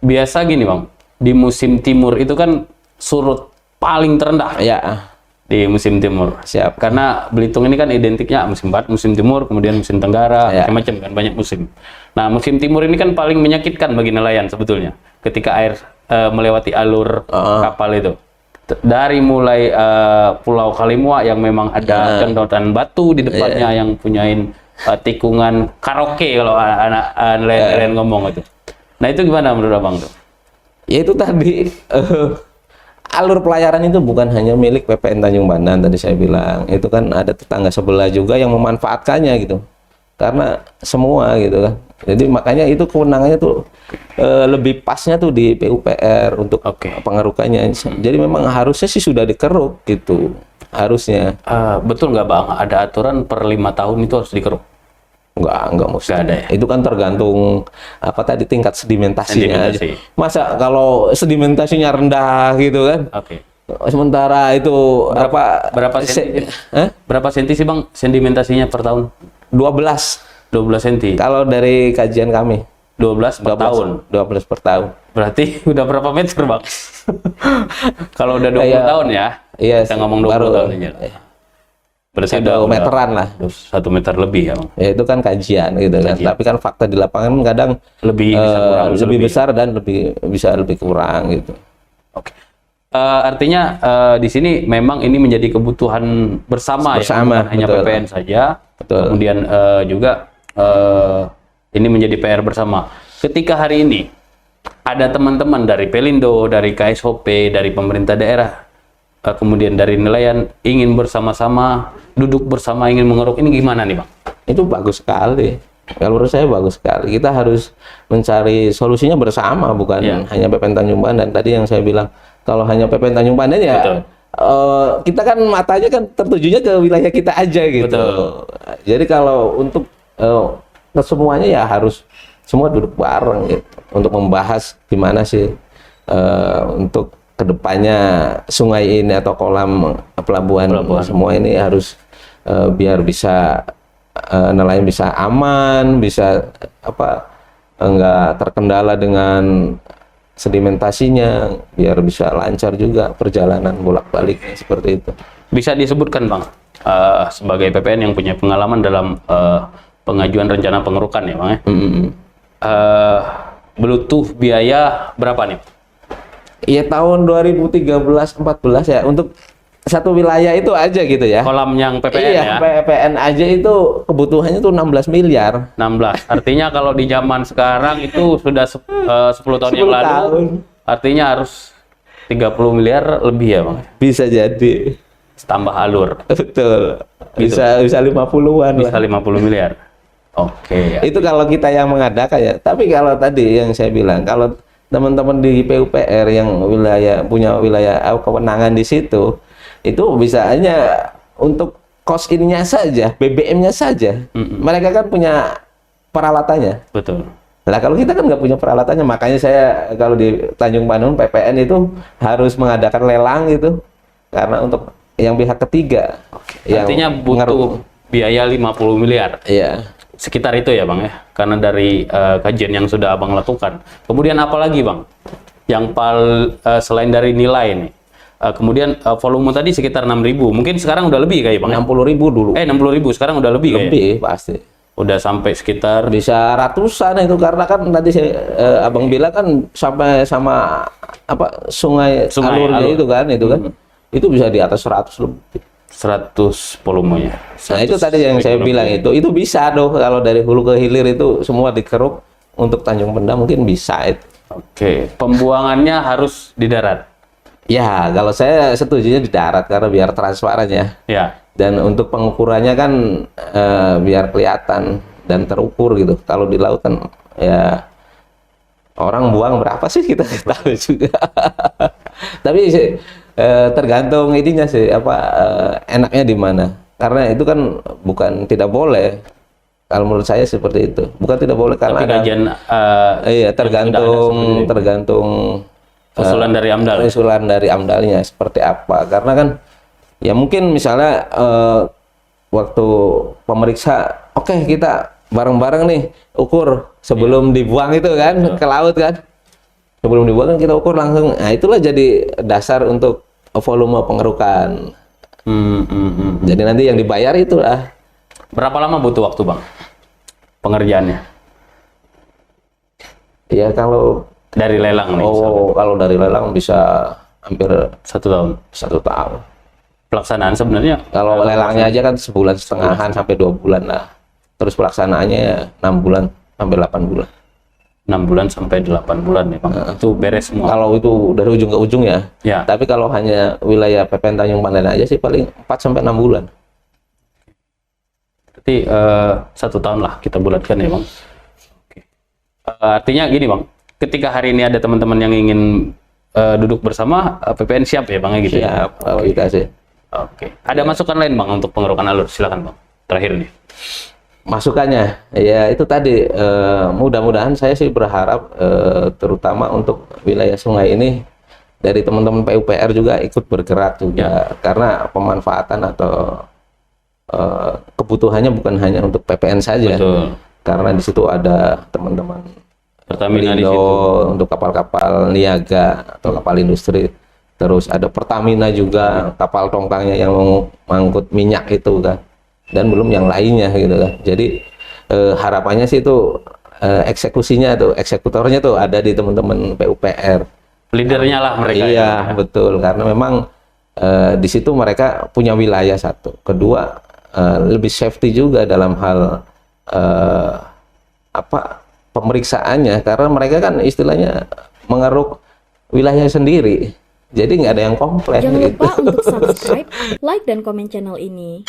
biasa gini Bang, di musim timur itu kan surut paling terendah Ya, di musim timur. siap. Karena Belitung ini kan identiknya musim barat, musim timur, kemudian musim tenggara, Ya. macam-macam kan, banyak musim. Nah, musim timur ini kan paling menyakitkan bagi nelayan sebetulnya. Ketika air melewati alur kapal itu. Dari mulai Pulau Kalimua yang memang ada contohan batu di depannya yang punyain tikungan karaoke kalau anak nelayan ngomong itu. Nah, itu gimana menurut Abang tuh? Ya itu tadi alur pelayaran itu bukan hanya milik PPN Tanjung Pandan tadi saya bilang. Itu kan ada tetangga sebelah juga yang memanfaatkannya gitu. Karena semua gitu kan. Jadi makanya itu kewenangannya tuh lebih pasnya tuh di PUPR untuk pengerukannya. Jadi memang harusnya sih sudah dikeruk gitu. Harusnya. Betul nggak Bang? Ada aturan per 5 tahun itu harus dikeruk? Enggak mesti. Nggak ada ya? Itu kan tergantung apa tadi tingkat sedimentasinya aja. Sedimentasi. Masa kalau sedimentasinya rendah gitu kan? Oke. Sementara itu Berapa senti? Berapa senti sih Bang sedimentasinya per tahun? 12 senti. kalau dari kajian kami 12 per tahun. 12 per tahun. Berarti udah berapa meter Bang? Kalau udah 20 tahun ya? Iya, Kita ngomong 20 tahun aja. Berarti 1 meteran lah. 1 meter lebih ya Bang? Ya itu kan kajian gitu kan. Tapi kan fakta di lapangan kadang Lebih bisa kurang, bisa lebih besar dan bisa lebih kurang gitu. Oke. Artinya di sini memang ini menjadi kebutuhan bersama ya, bukan hanya betul. PPN saja. Betul. Kemudian juga ini menjadi PR bersama. Ketika hari ini ada teman-teman dari Pelindo, dari KSOP, dari pemerintah daerah, kemudian dari nelayan ingin bersama-sama, duduk bersama ingin mengeruk, ini gimana nih Bang? Itu bagus sekali. Kalau menurut saya bagus sekali. Kita harus mencari solusinya bersama, bukan hanya PPN Tanjung Pandan. Tadi yang saya bilang, kalau hanya PPN Tanjung Pandan ya kita kan matanya kan tertujunya ke wilayah kita aja gitu. Betul. Jadi kalau untuk kesemuanya ya harus semua duduk bareng gitu untuk membahas gimana sih untuk kedepannya sungai ini atau kolam pelabuhan semua ini harus biar bisa nelayan bisa aman, bisa enggak terkendala dengan sedimentasinya, biar bisa lancar juga perjalanan bolak-balik seperti itu. Bisa disebutkan Bang sebagai PPN yang punya pengalaman dalam pengajuan rencana pengerukan ya Bang ya? Butuh biaya berapa nih? Iya tahun 2013-14 ya untuk satu wilayah itu aja gitu ya. Kolam yang PPN ya? PPN aja itu kebutuhannya tuh 16 miliar. 16. Artinya kalau di zaman sekarang itu sudah 10 tahun yang lalu. Artinya harus 30 miliar lebih ya Bang? Bisa jadi. Tambah alur. Betul. Gitu. Bisa 50-an Bisa 50 miliar. Oke. Itu kalau kita yang mengadakan ya. Tapi kalau tadi yang saya bilang, kalau teman-teman di PUPR yang punya wilayah kewenangan di situ, itu bisa hanya untuk kos ininya saja, BBM-nya saja. Mereka kan punya peralatannya. Betul. Nah kalau kita kan nggak punya peralatannya, makanya saya kalau di Tanjung Pandan PPN itu harus mengadakan lelang gitu, karena untuk yang pihak ketiga. Artinya butuh biaya 50 miliar. Iya. Sekitar itu ya Bang ya, karena dari kajian yang sudah Abang lakukan. Kemudian apa lagi Bang? Yang selain dari nilai nih. Kemudian volume tadi sekitar 6.000, mungkin sekarang udah lebih kayak Bang? 60.000 dulu. 60.000, sekarang udah lebih kayak? Lebih pasti. Udah sampai sekitar? Bisa ratusan itu, karena kan tadi Abang bilang kan sampai sama sungai alurnya itu kan, itu bisa di atas 100 lebih. 100 volumenya. Nah itu tadi yang saya bilang itu bisa dong kalau dari hulu ke hilir itu semua dikeruk. Untuk Tanjung Pandan mungkin bisa itu. Oke, pembuangannya harus di darat? Ya, kalau saya setujunya di darat karena biar transparan ya. Ya. Dan untuk pengukurannya kan biar kelihatan dan terukur gitu. Kalau di laut kan ya orang buang berapa sih kita nggak tahu juga. Tapi tergantung ininya sih enaknya di mana. Karena itu kan bukan tidak boleh. Kalau menurut saya seperti itu. Bukan tidak boleh karena kajian tergantung usulan dari AMDAL. Usulan dari AMDAL-nya seperti apa. Karena kan ya mungkin misalnya waktu pemeriksa, oke, kita bareng-bareng nih ukur sebelum dibuang itu kan ke laut kan. Sebelum dibuat kan kita ukur langsung. Nah, itulah jadi dasar untuk volume pengerukan. Jadi nanti yang dibayar itulah. Berapa lama butuh waktu, Bang, pengerjaannya? Ya kalau Dari lelang nih. kalau dari lelang bisa hampir 1 tahun. 1 tahun. Pelaksanaan sebenarnya Kalau lelangnya aja kan 1,5 sampai 2 bulan lah. Terus pelaksanaannya ya 6 bulan sampai 8 bulan. 6 bulan sampai 8 bulan ya, Bang. Itu beres semua. Kalau itu dari ujung ke ujung ya. Ya. Tapi kalau hanya wilayah PPN Tanjung Pandan aja sih paling 4 sampai 6 bulan. Berarti 1 tahun lah kita bulatkan ya, Bang. Oke. Artinya gini, Bang. Ketika hari ini ada teman-teman yang ingin duduk bersama, PPN siap ya, Bang, gitu ya? Siap, kalau kita sih. Oke. Ada masukan lain, Bang, untuk pengerukan alur? Silakan, Bang. Terakhir nih. Masukannya, ya itu tadi, mudah-mudahan saya sih berharap terutama untuk wilayah sungai ini dari teman-teman PUPR juga ikut bergerak juga, karena pemanfaatan atau kebutuhannya bukan hanya untuk PPN saja. Betul. Karena di situ ada teman-teman Pertamina di Pelindo situ. untuk kapal-kapal niaga atau kapal industri. Terus ada Pertamina juga, kapal tongkangnya yang mengangkut minyak itu kan. Dan belum yang lainnya gitu kan. Jadi harapannya sih itu eksekusinya tuh, eksekutornya tuh ada di teman-teman PUPR. Leadernya lah mereka. Iya, ya. betul. Karena memang di situ mereka punya wilayah satu. Kedua, lebih safety juga dalam hal pemeriksaannya, karena mereka kan istilahnya mengeruk wilayah sendiri. Jadi nggak ada yang komplain Jangan gitu. lupa untuk subscribe, like, dan komen channel ini.